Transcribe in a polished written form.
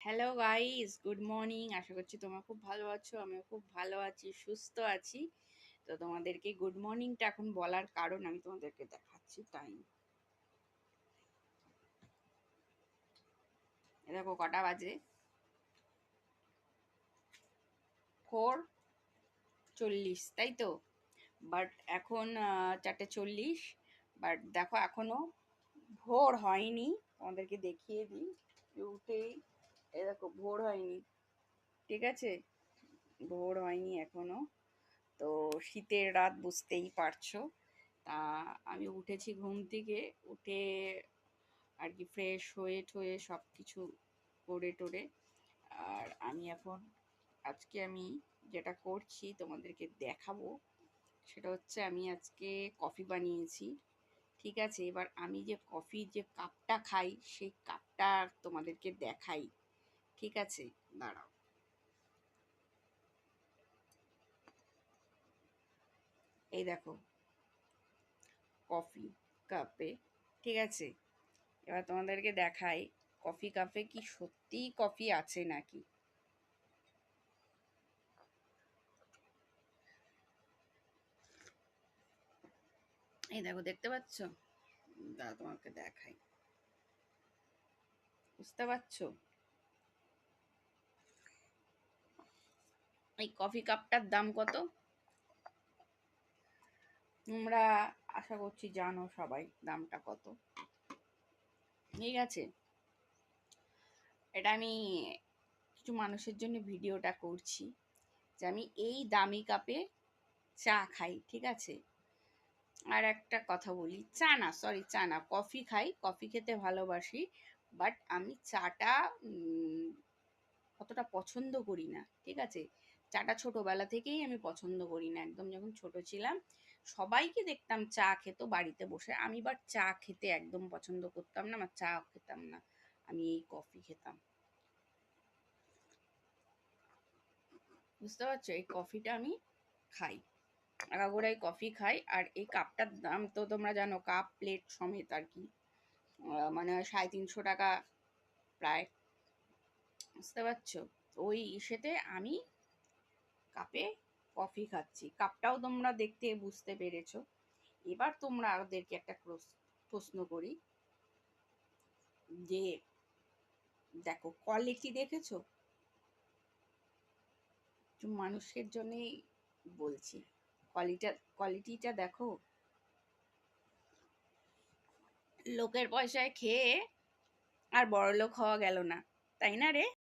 Hello guys, good morning. আশা করছি তোমরা খুব ভালো আছো। আমিও খুব ভালো আছি, সুস্থ আছি। তো তোমাদেরকে গুড মর্নিংটা এখন বলার কারণ আমি তোমাদেরকে দেখাচ্ছি টাইম। দেখো কটা বাজে, 4:40, তাই তো? বাট এখন 4:40। বাট দেখো এখনো ভোর হয়নি। তোমাদেরকে দেখিয়ে দিই, উঠেই এ দেখো ভোর হয়নি, ঠিক আছে? ভোর হয়নি এখনো। তো শীতের রাত, বুঝতেই পারছো। তা আমি উঠেছি ঘুম থেকে, উঠে আর কি ফ্রেশ হয়ে ঠয়ে সব কিছু করে টোরে। আর আমি এখন আমি যেটা করছি তোমাদেরকে দেখাবো, সেটা হচ্ছে আমি আজকে কফি বানিয়েছি, ঠিক আছে? এবার আমি যে কফি যে কাপটা খাই সেই কাপটা তোমাদেরকে দেখাই, ঠিক আছে? দাঁড়াও, এই দেখো কফি কাপে, ঠিক আছে? এবার তোমাদেরকে দেখাই কফি কাপে কি সত্যিই কফি আছে নাকি। এই দেখো, দেখতে পাচ্ছ? দাঁড়া তোমাকে দেখাই, বুঝতে পারছো? এই কফি কাপটার দাম কত তোমরা আশা করছি জানো সবাই দামটা কত, ঠিক আছে? এটা আমি কিছু মানুষের জন্য ভিডিওটা করছি যে আমি এই দামি কাপে চা খাই, ঠিক আছে? আর একটা কথা বলি, চা না, সরি, চা না, কফি খাই, কফি খেতে ভালোবাসি। বাট আমি চাটা অতটা পছন্দ করি না, ঠিক আছে? চাটা ছোটবেলা থেকেই আমি পছন্দ করি না। একদম যখন ছোট ছিলাম সবাইকে দেখতাম চা খেত বাড়িতে বসে, আমি বাট চা খেতে একদম পছন্দ করতাম না, আমার চা খেতাম না, আমি এই কফি খেতাম, বুঝতে পারছো? এই কফিটা আমি খাই, আগাগোড়াই কফি খাই। আর এই কাপটার দাম তো তোমরা জানো, কাপ প্লেট সমেত আর কি, মানে 350 টাকা প্রায়, বুঝতে পারছো? ওই ইসেতে আমি কাপে কফি খাচ্ছি। কাপটাও তোমরা দেখতে বুঝতে পেরেছো। এবার তোমরা ওদেরকে একটা প্রশ্ন করি যে দেখো কোয়ালিটি দেখেছো? মানুষের জন্যই বলছি, কোয়ালিটিটা দেখো। লোকের পয়সায় খেয়ে আর বড়লোক হওয়া গেল না, তাই না রে?